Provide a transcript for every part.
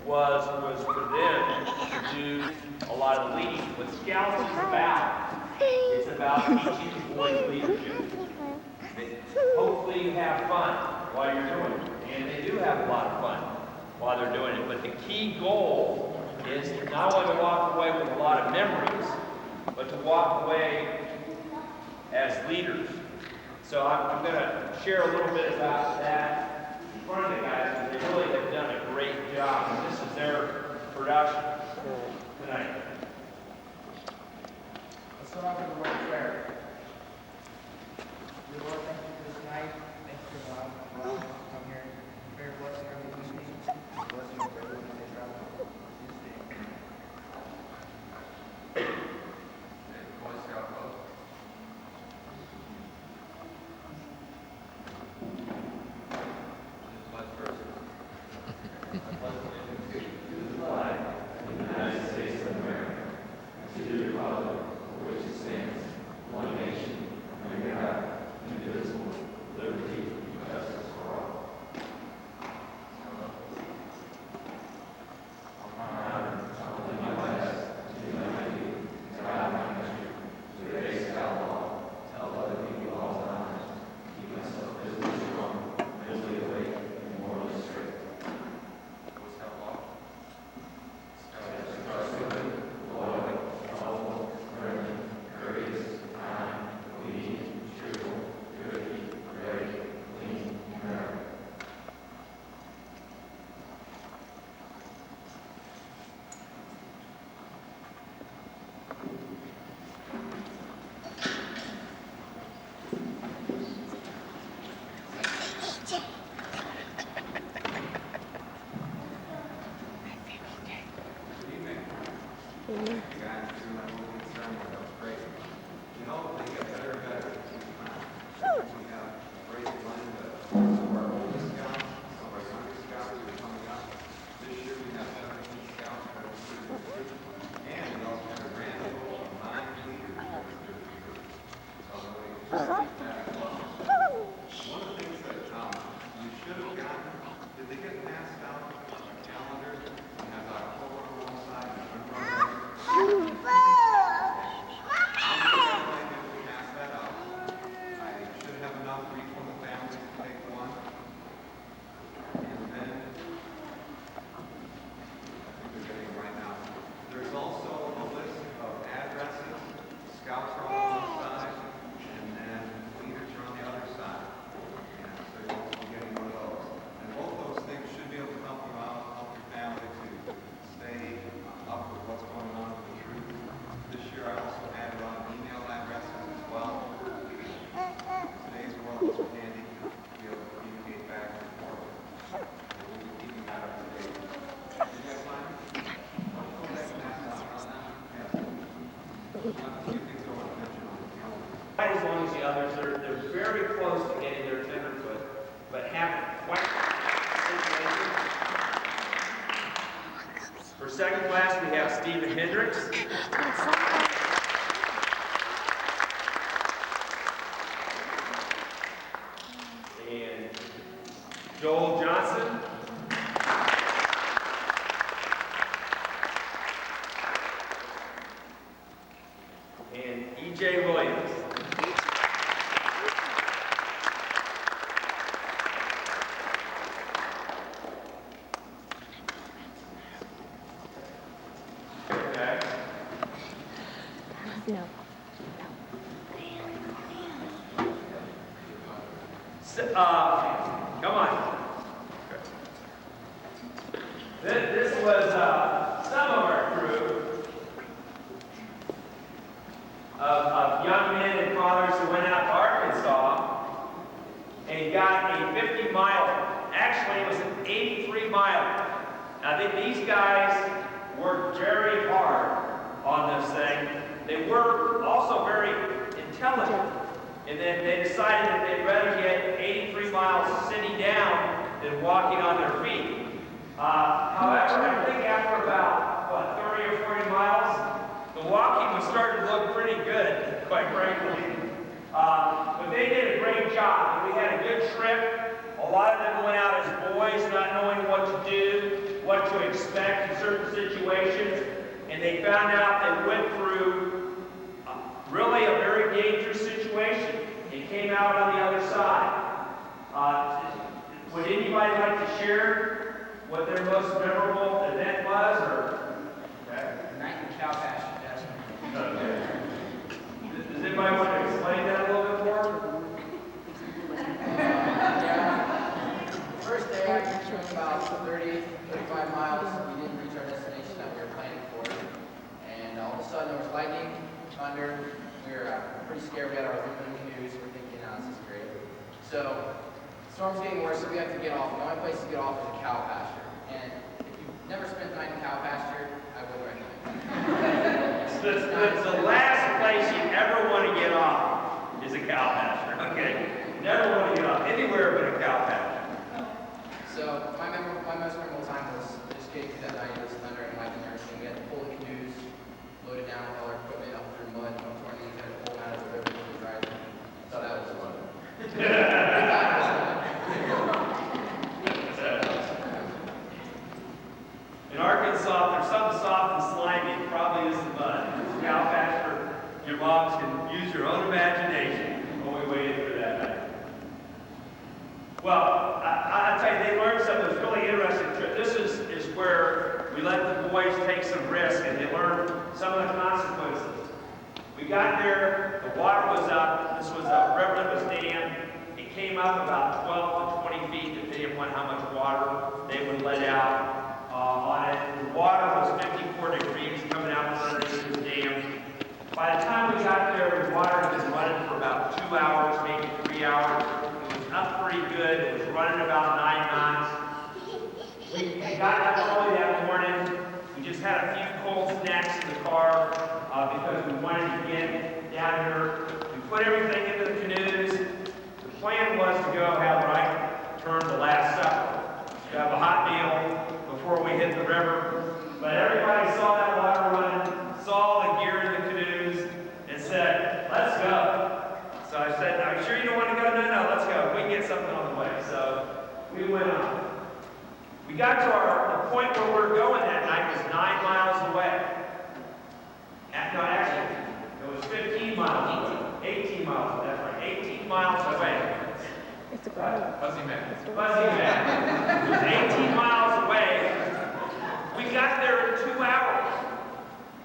was for them to do a lot of the leading. What Scouts is about, it's about teaching the boys leadership. Hopefully you have fun while you're doing it. And they do have a lot of fun while they're doing it. But the key goal is not only to walk away with a lot of memories, but to walk away as leaders. So I'm going to share a little bit about that in front of the guys, because they really have done a great job. And this is their production tonight. Let's start off with the Lord's Prayer. Dear Lord, thank you for this night. Thank you for allowing us to come here and pray blessing over the evening. Bless you for everyone they travel. In Jesus' name. Boyscout vote. Pledge first. I pledge allegiance to the flag of the United States of America, and to the republic for which it stands, one nation, under God, indivisible, liberty, and justice for all. I'll do my best to do my duty, to guide my country, to raise our law, tell other people all the honors, keep myself physically strong, mentally awake, and morally straight. What's that law? Trustworthy, loyal, helpful, friendly, courteous, kind, obedient, truthful, good, great, clean, pure. Good evening. You guys threw my movie sermon. That was great. You know, they get better and better as we time. We have a great blend of some of our oldest scouts, some of our younger scouts who are coming up. This year we have 17 scouts that are serving the group. And we also have a grand total of 9 leaders that are serving the group. So I'm really excited about that. One of the things that you should have gotten, did they get passed out on a calendar? We have October on one side and November on the other. I should have enough for each one of the families to take one. And then, I think they're getting it right now. There's also a list of addresses. Scouts are on one side, and then leaders are on the other side. And so you'll also be getting one of those. And both those things should be able to help you out, help your family to stay up with what's going on with the truth. This year I also added on email addresses as well. In today's world, it's handy to be able to communicate back and forth. So we'll be keeping that up to date. Did you guys find it? Go back and ask on that. Yes. A few things I want to mention on the calendar. Quite as long as the others, they're very close to getting their tenderfoot, but haven't quite. For second class, we have Stephen Hendricks. And Joel Johnson. And E.J. Williams. Okay. No. Come on. This was some of our crew of young men and fathers who went out to Arkansas and got a 50-mile, actually it was an 83-mile. I think these guys worked very hard on this thing. They were also very intelligent. And then they decided that they'd rather get 83 miles sitting down than walking on their feet. However, I think after about, 30 or 40 miles, the walking was starting to look pretty good, quite frankly. But they did a great job. We had a good trip. A lot of them went out as boys, not knowing what to do, what to expect. certain situations, and they found out they went through really a very dangerous situation and came out on the other side. Would anybody like to share what their most memorable event was? Or The night in cow pasture, definitely. okay. Does anybody want to explain that a little bit more? Yeah. First day, we took about 30, 35 miles. We didn't reach our destination that we were planning for. And all of a sudden, there was lightning, thunder. We were pretty scared. We had our aluminum canoes. We're thinking, oh, this is great. So, the storm's getting worse, so we have to get off. The only place to get off is a cow pasture. And if you've never spent the night in a cow pasture, I would recommend it. It's the last place you ever want to get off is a cow pasture. Okay? Never want to get off anywhere but a cow pasture. So my most memorable time was just getting through that night. It was thunder and lightning and everything. We had to pull the canoes, load it down with all our equipment up through mud, no tornadoes, had to pull them out of the river to the drive. So that was fun. In Arkansas, if there's something soft and slimy, it probably isn't mud. It's a cow pasture. Your moms can use your own imagination when we waited for that night. Well, I'll tell you, they learned something that was really interesting. This is where we let the boys take some risk, and they learned some of the consequences. We got there, the water was up. This was a river that was dammed. It came up about 12 to 20 feet, depending on how much water they would let out on it. The water was 54 degrees coming out from underneath the dam. By the time we got there, the water had been running for about 2 hours, maybe 3 hours. It was up pretty good. It was running about 9 knots. We got up early that morning. We just had a few cold snacks in the car because we wanted to get down here. We put everything into the canoes. The plan was to go have right turn the Last Supper, to have a hot meal before we hit the river. But everybody saw that water running, saw the gear in the canoes, and said, let's go. So I said, are you sure you don't want to go? No, let's go. We can get something on the way. So we went on. We got to the point where we were going that night was 9 miles away. No, actually, it was 15 miles away. 18 miles, that's right. 18 miles away. It's a crowd. Fuzzy man. Fuzzy man. It was 18 miles away. We got there in 2 hours.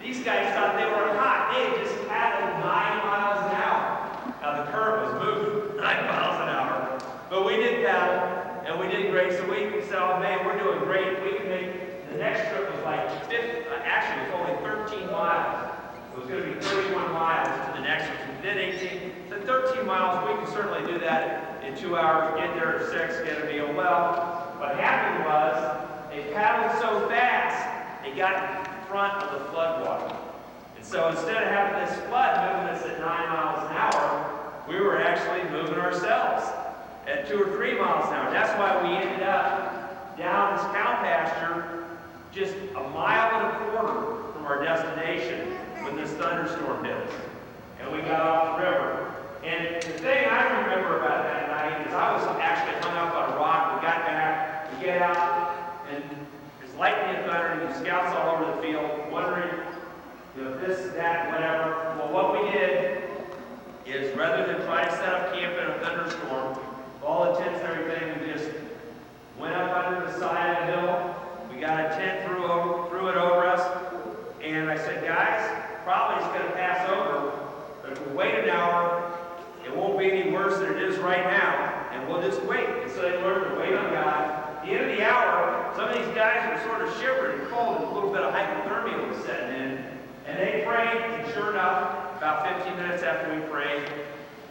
These guys thought they were hot. They had just paddled 9 miles an hour. Now the current was moving 9 miles an hour. But we did paddle, and we did great. So we said, oh man, we're doing great. We can make, the next trip was like 50, actually it was only 13 miles. It was going to be 31 miles to the next one. We did 18, so 13 miles. We can certainly do that in 2 hours. Get there at 6, get a meal. Well, what happened was they paddled so fast, they got in front of the floodwater. And so instead of having this flood moving us at 9 miles an hour, we were actually moving ourselves at 2 or 3 miles an hour. That's why we ended up down this cow pasture just a mile and a quarter from our destination when this thunderstorm hit us. And we got off the river. And the thing I remember about that night is I was actually hung up on a rock. We got back, we get out, and there's lightning and thunder, and the scouts all over the field, wondering, this, that, whatever. Well, what we did is rather than try to set up camp in a thunderstorm, all the tents and everything, we just went up under the side of the hill. We got a tent, threw it over us, and I said, guys, probably it's going to pass over, but if we wait an hour, it won't be any worse than it is right now, and we'll just wait. And so they learned to wait on God. At the end of the hour, some of these guys were sort of shivering and cold, and a little bit of hypothermia was setting in, and they prayed, and sure enough, about 15 minutes after we prayed,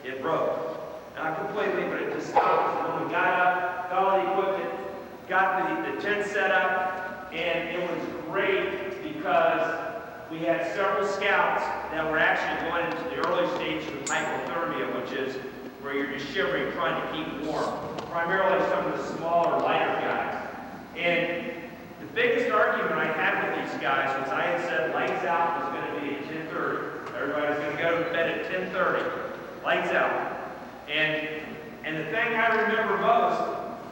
it broke. Not completely, but it just stopped. And when we got up, got all the equipment, got the tent set up, and it was great because we had several scouts that were actually going into the early stages of hypothermia, which is where you're just shivering, trying to keep warm. Primarily some of the smaller, lighter guys. And the biggest argument I had with these guys was I had said lights out was going to be at 10:30. Everybody's going to go to bed at 10:30. Lights out. And the thing I remember most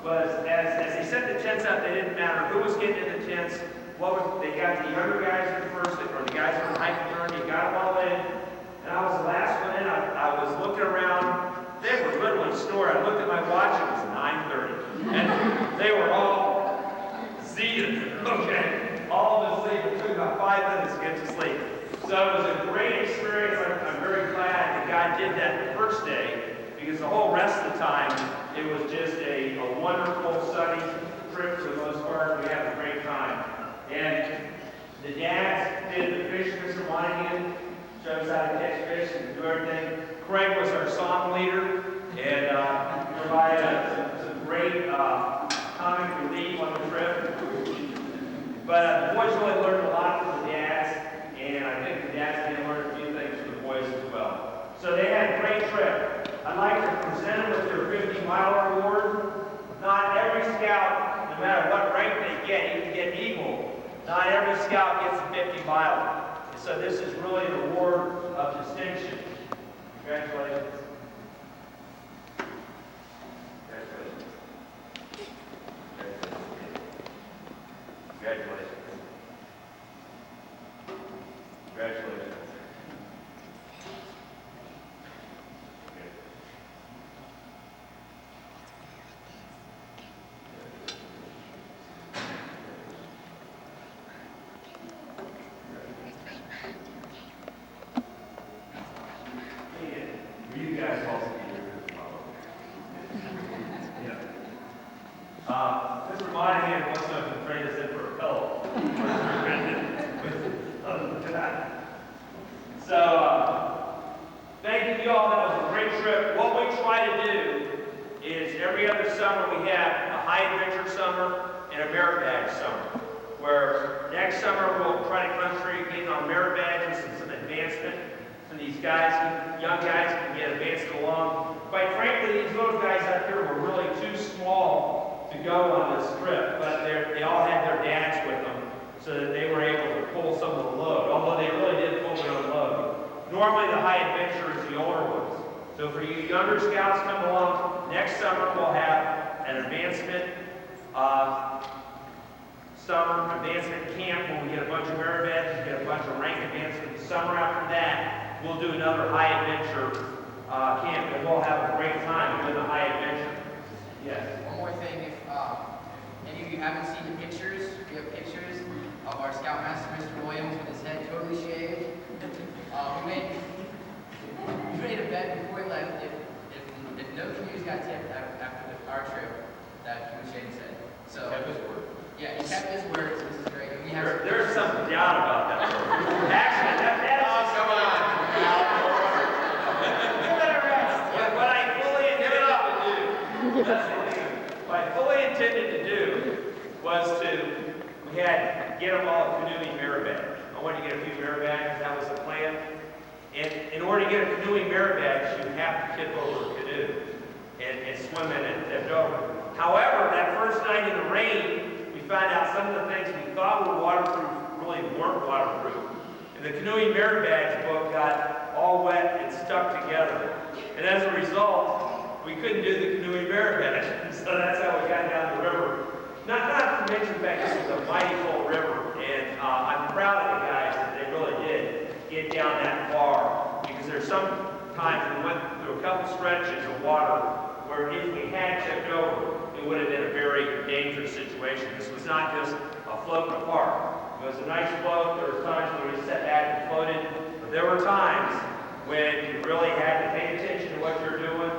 was as they set the tents up, they didn't matter who was getting in the tents, they got the younger guys in first, or the guys from hiking turn, you got them all in, and I was the last one in. I was looking around, they were literally snoring. I looked at my watch, it was 9:30, and they were all seated, okay? All of them sleeping. It took about 5 minutes to get to sleep. So it was a great experience. I'm very glad the guy did that the first day, because the whole rest of the time, it was just a wonderful, sunny trip for the most part. We had a great time. And the dads did the fish, Mr. Monahan, showed us how to catch fish and do everything. Craig was our song leader and provided some great comic relief on the trip. But the boys really learned a lot from the dads, and I think the dads did learn a few things from the boys as well. So they had a great trip. I'd like to present them with their 50-mile award. Not every scout, no matter what rank they get, you can get eagle. Not every scout gets a 50-mile. So this is really an award of distinction. Congratulations. Congratulations. Congratulations. Congratulations. You guys also be here as well. Yeah. Mr. Monahan wants to trade us in for a pillow. So, thank you all. That was a great trip. What we try to do is every other summer we have a high adventure summer and a merit badge summer. Where next summer we'll try to country getting on merit badges and some advancement. And these guys, young guys, can get advanced along. Quite frankly, these little guys up here were really too small to go on this trip, but they all had their dads with them, so that they were able to pull some of the load, although they really did pull their own load. Normally, the high adventure is the older ones. So for you younger scouts come along, next summer we'll have an advancement summer advancement camp where we get a bunch of merit badges, get a bunch of rank advancement. The summer after that, we'll do another high adventure camp, and we'll have a great time doing the high adventure. Yes. One more thing, if any of you haven't seen the pictures, we have pictures of our Scoutmaster, Mr. Williams, with his head totally shaved. We made a bet before we left, if no canoes got tipped after our trip, that he would shave his head. So, Kept his word. Yeah, he kept his words. This is great. And we have There's some doubt about that. Actually, that's come on. what I fully intended to do. That's the thing. What I fully intended to do was we had get them all a canoeing merit badge. I wanted to get a few merit badges. That was the plan. And in order to get a canoeing merit badge, you have to tip over a canoe and swim in it and tip over. However, that first night in the rain, we found out some of the things we thought were waterproof really weren't waterproof. And the canoeing merit badge book got all wet and stuck together. And as a result, we couldn't do the canoeing merit badge. So that's how we got down the river. Not to mention the fact this was a mighty full river. And I'm proud of the guys that they really did get down that far. Because there's some times we went through a couple stretches of water where if we had tipped over, it would have been a very dangerous situation. This was not just a float in a park. It was a nice float. There were times when we sat back and floated. But there were times when you really had to pay attention to what you're doing.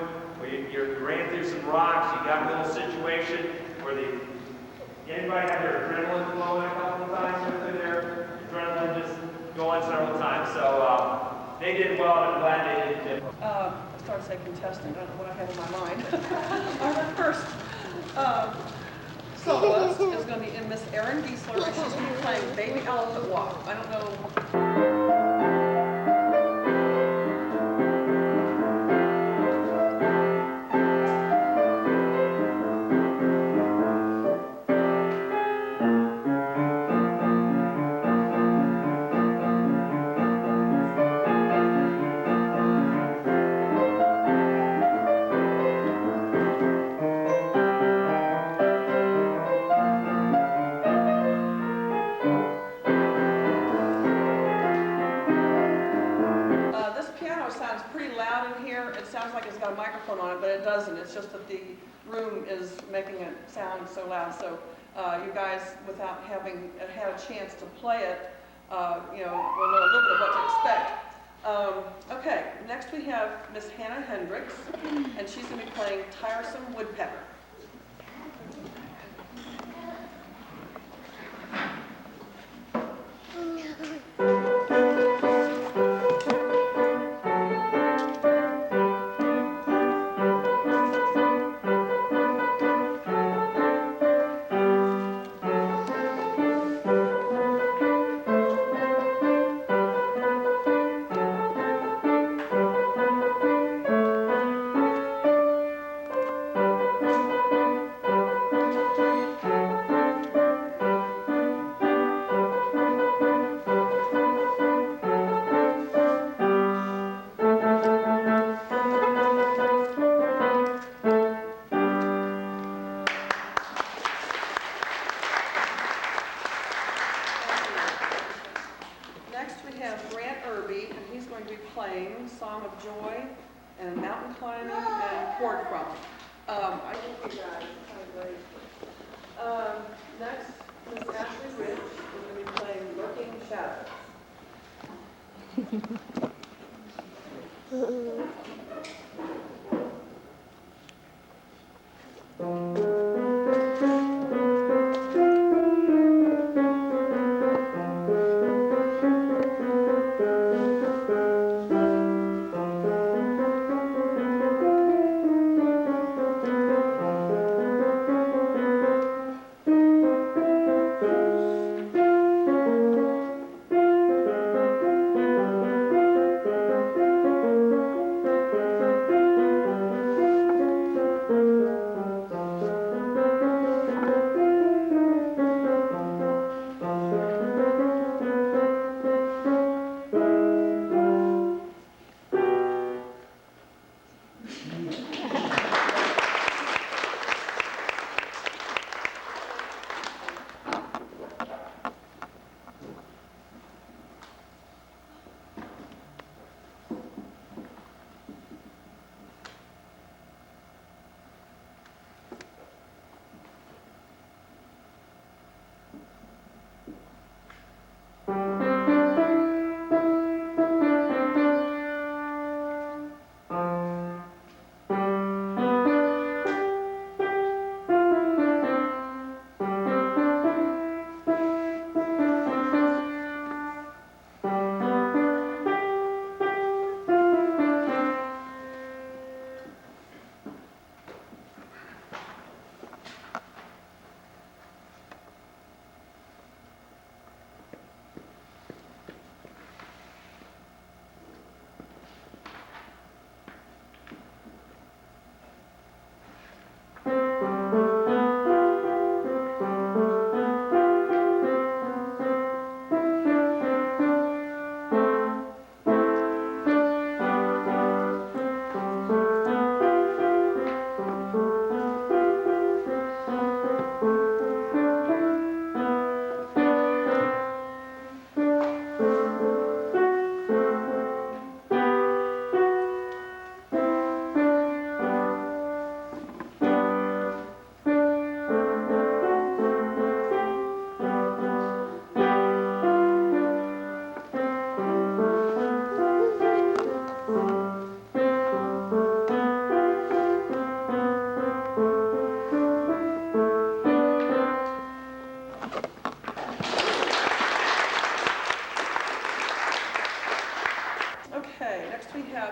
You ran through some rocks. You got a little situation where anybody had their adrenaline flowing a couple of times through their adrenaline just going several times. So they did well, and I'm glad they did. As far as a contestant, I don't know what I have in my mind. Our first soloist is going to be Miss Erin Giesler, and she's going to be playing Baby Elephant Walk. I don't know. microphone on it, but it doesn't. It's just that the room is making it sound so loud. So you guys, without having had a chance to play it, will know a little bit of what to expect. Okay, next we have Miss Hannah Hendricks, and she's going to be playing Tiresome Woodpecker. Song of Joy, and Mountain Climbing, and Chord Crawling. I think you guys kind of next, Miss Ashley Rich is going to be playing Lurking Shadows.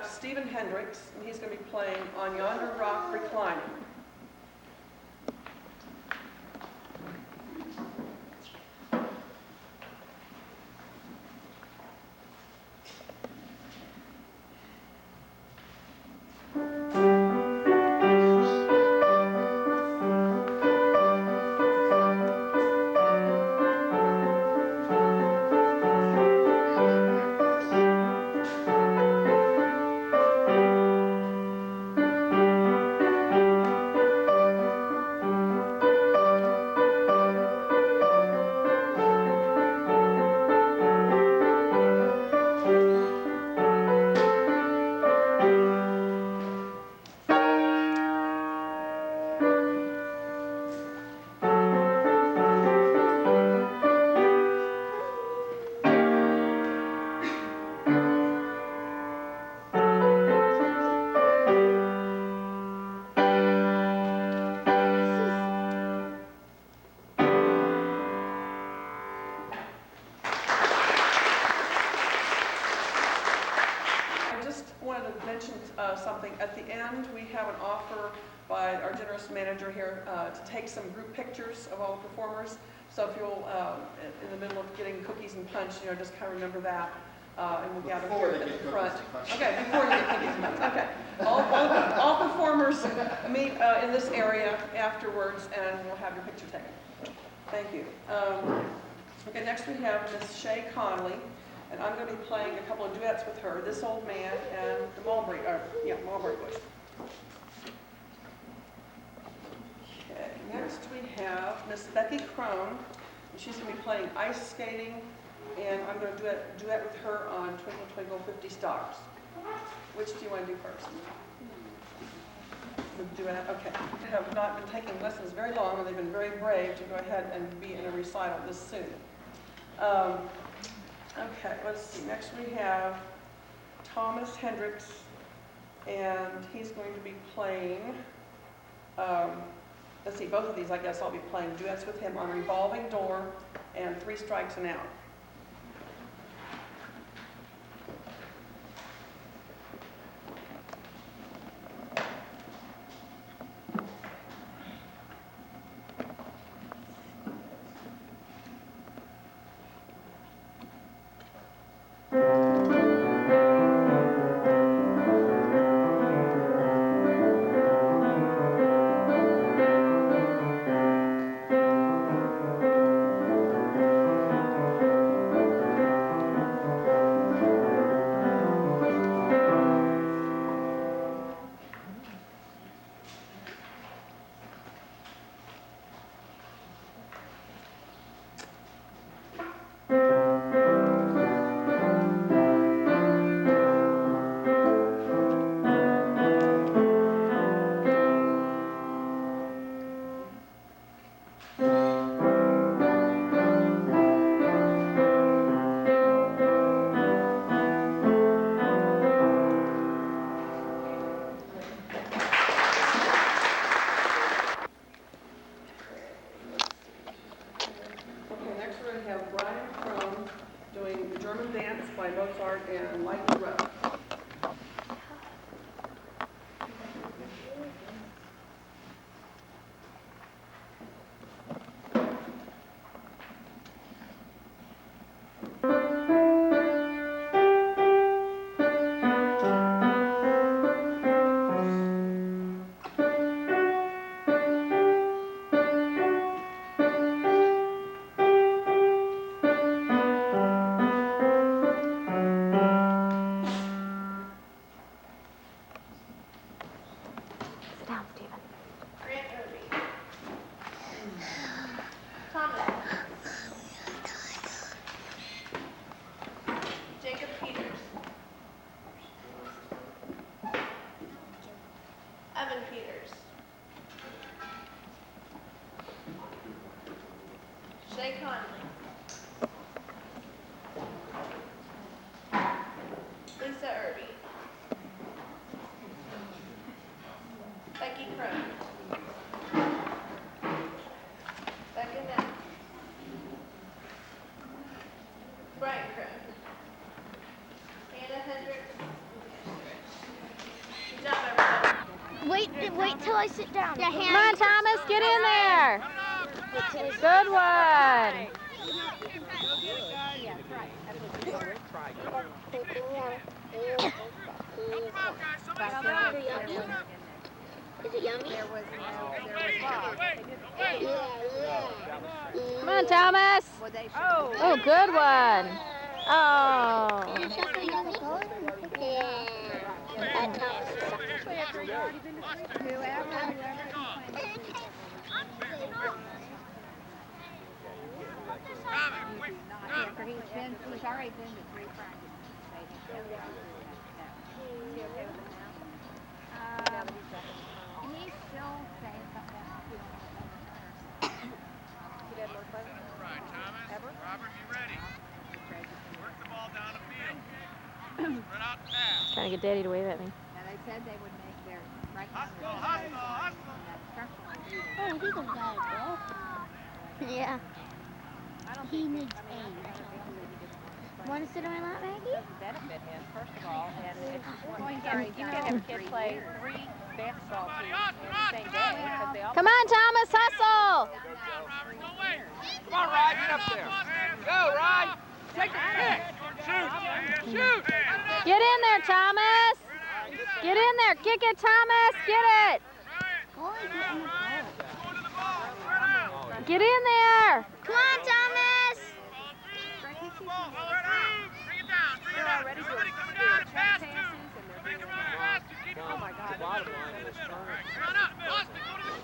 Stephen Hendricks, and he's going to be playing On Yonder Rock Reclining. something. At the end, we have an offer by our generous manager here to take some group pictures of all the performers. So if you'll, in the middle of getting cookies and punch, just kind of remember that. And we'll gather here at the front. Okay, before you get cookies and punch. Okay. All performers meet in this area afterwards, and we'll have your picture taken. Thank you. Okay, next we have Miss Shay Conley, and I'm going to be playing a couple of duets with her, This Old Man and the Mulberry Bush. Okay, next we have Miss Becky Crone, and she's going to be playing ice skating, and I'm going to duet with her on Twinkle Twinkle 50 Stars. Which do you want to do first? The duet, okay. I have not been taking lessons very long, and they've been very brave to go ahead and be in a recital this soon. Okay, let's see. Next we have Thomas Hendricks, and he's going to be playing, let's see, both of these I guess I'll be playing duets with him on Revolving Door and 3 Strikes and Out. By Mozart and Lightning Road. Shay Conley. Lisa Irby. Becky Crone. Becca Neff. Brian Crone. Hannah Hendricks. Good job, everybody. Wait till I sit down. Come on, Thomas, get in there. Good one. Is it yummy? Come on, Thomas. Oh, good one. Oh. He's already been to 3 practices. Is he okay with it now? He's still saying something about he don't want to He doesn't work with it? All right, Thomas. Ever? Robert, you ready? Work the ball down the field. Spread out the pass. Trying to get Daddy to wave at me. Now they said they would make their right Hustle, hustle, hustle. Oh, he's a bad golfer. Yeah. I don't He think needs I aim. don't think he did one. Want to sit on my lap, Maggie? benefit him, first of all, and if you can't have a kid play 3 basketball teams in the same day because they all Come on, Thomas, hustle! Come on, Ryan, get up there. Go, Ryan. Take a kick. Shoot. Shoot. Get in there, Thomas! Get in there, kick it, Thomas! Get it! Get in there! Come on, Thomas! Bring it down. Bring it down. Somebody come down and pass to. Somebody come down and pass to. Keep it. Oh my God. Bottom line is turn up. Austin, go to the.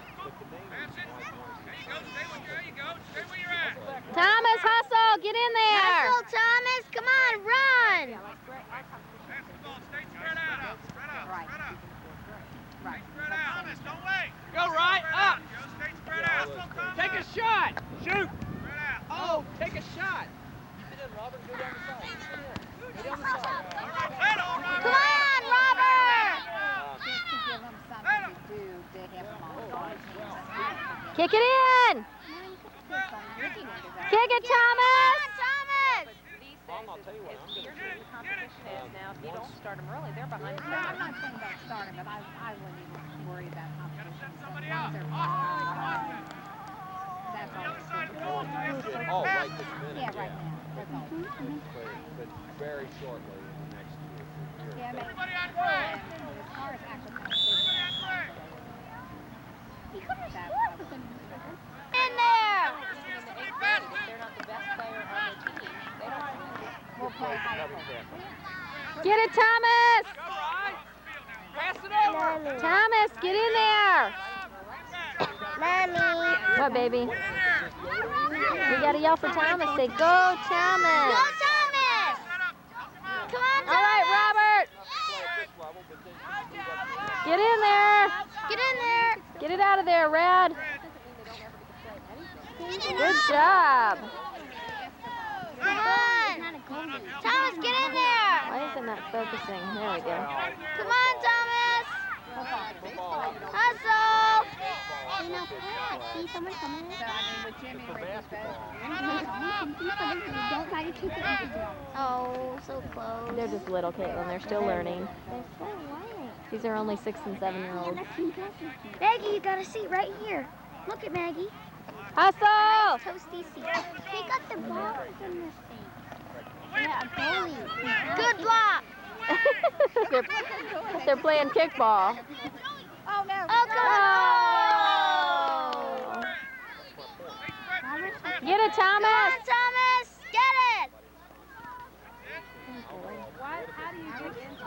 Pass it. There you go. There you go. Stay where you're at. Thomas, hustle! Get in there! Hustle, Thomas! Come on, run! Pass the ball. Stay spread out. Spread out. Right. Spread out. Right. Stay spread out. Thomas, don't wait. Go right up. Stay spread out. Take a shot. Shoot. Spread out. Oh, take a shot. Come on, Robert! Just to give them something to do, they have them on the Kick it in! Kick it, Thomas! Thomas! These days, as fierce as the competition is now, if you don't start them early, they're behind the No, I'm curve. not saying about starting, but I wouldn't even worry about competition. Somebody As long else. as they're Austin. that's The other all. side of the ball. Oh, right this minute. Yeah, right now. That's all. But very shortly in the next 2 or 3 years. Yeah, but Everybody on break. as far as actual Everybody on break. In there! Somebody pass If it. they're not the best player on their team, they don't win. we'll play high Gotta be school. careful. Get it, Thomas! Go right. Pass it over. Thomas, get in there! Mommy! What, baby? We gotta yell for Thomas. Say, go, Go, Thomas! Thomas! Come on, Thomas! All right, Robert! Get in there! Get in there! Get it out of there, Rad! Good job! Come on! Thomas, get in there! Why is it not focusing? There we go. Come on, Thomas! Hustle! See someone coming in? So, I mean, with Jimmy and Ricky's don't try to keep it in the zone. Oh, so close. They're just little, Caitlin. They're still learning. They're so white. These are only 6- and 7-year-olds. Maggie, you got a seat right here. Look at Maggie. Hustle! Toasty seat. They got the ball in this thing. Yeah, a goalie. Good block. they're playing kickball. Oh, no. Oh, Get it, Come Thomas! on, Thomas. Get it. How do you get into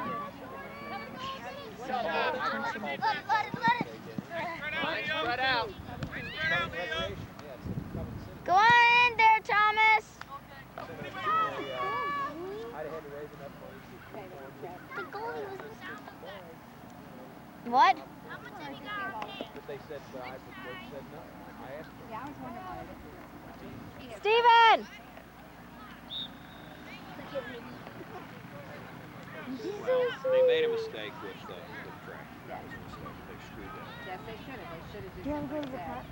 Let it. Spread out. Go on in there, Thomas. The goalie was what? But they said, but I said no. I asked them. Yeah, I was wondering why they Steven! They made a mistake with the track. That was a mistake. They screwed that. Yes, they should have. They should have just Do you want to go to the said,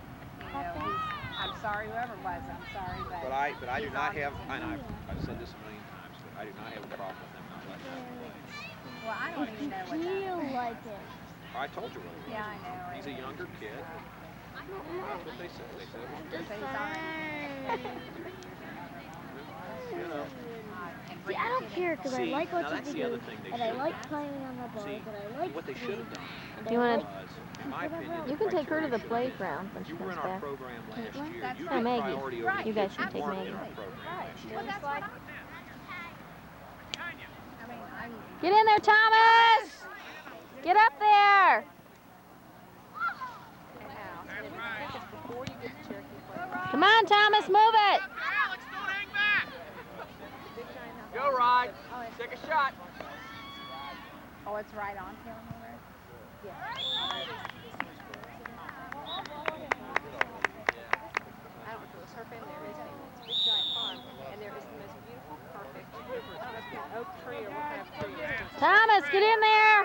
park? I'm sorry, whoever it was, I'm sorry, But I do not have, and I've said this a million times, but I do not have a problem with them not letting them play. Well, I don't even know what that Feel is. like it. I told you what it was. Yeah, I know. He's a younger kid. That's what they said. They said it was The So he's already you know. See, I don't care because I See, like now watching that's the videos other thing they and I should like have playing on the ball, See, but I like what they should have done and You wanna- was, in my opinion, You the can take her to the criteria should playground when be, she you were comes in our back. program last year. That's You right. Oh, get Maggie. priority over Right. You guys should kids take who weren't in Maggie. our program last year. Well, that's what Get in there, Thomas! Get up there! Come on, Thomas, move it! Alex, don't hang back. Go right. Take a shot. Oh, it's right on him over. I don't know if it was her family or his family. It's a big giant farm, and there is the most beautiful, perfect, I don't know if it's an oak tree or what kind of tree it is. Thomas, get in there!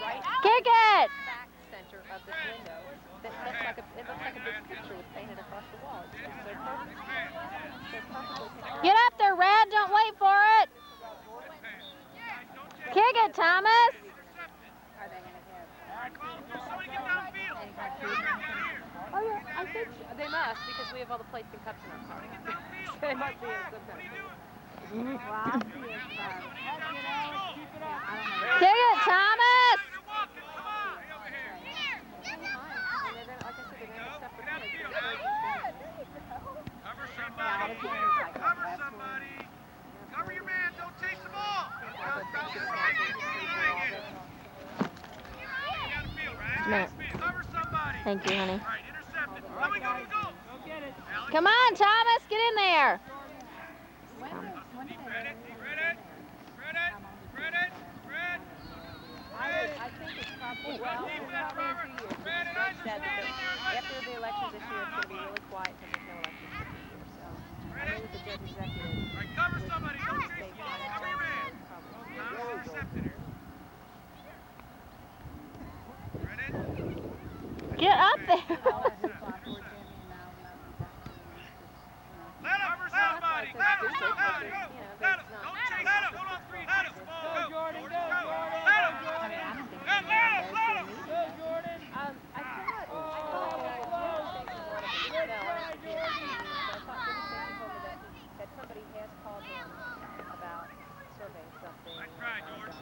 Right Kick it! back center of this window that looks like it looks like a big picture with painted across the wall. It's just so perfect. So perfectly pictured. Get up there, Red. Don't wait for it. Kick it, Thomas. Are they going to have? Somebody get downfield. Oh yeah, I think they must because we have all the plates and cups in our car. So they must be in some kind of. Well, I'll see if, I don't know. Kick it, Thomas. You're walking. Come on. Over here. And they're going to, like I said, they're going to have stuff for Get kids. outfield. Cover somebody. Cover somebody. Cover your man. Don't chase the ball. Bounce it right. Get it. Down the field, right? Matt. Cover somebody. Thank you, honey. All right, intercept it. Let me go. Go get it. Come on, Thomas, get in there. Spread it. I think it's probably, well, it's probably in 2 years. They said that after the election this year, it's going to be really quiet because there's no elections for 2 years. So I know that the judge executive. All right, cover somebody. Don't chase the ball. Cover your man. Thomas intercepted it. Ready? Get up there. Let him. Cover somebody. Let him. Don't chase him. Hold on 3. Let him. Go, Jordan. Go, Jordan. Let him. Let him. Go, Jordan. I thought the administration wanted to expel us. I thought the administration told me that somebody has called him about surveying something. Nice try, Jordan.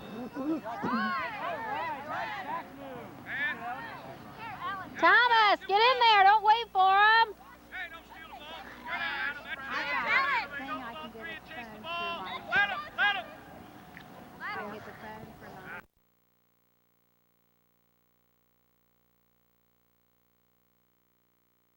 Thomas, get in there. Don't wait for him. Hey, don't steal the ball. Gotta handle that. I got a thing I can get a phone for my, Let him. I can get the phone for my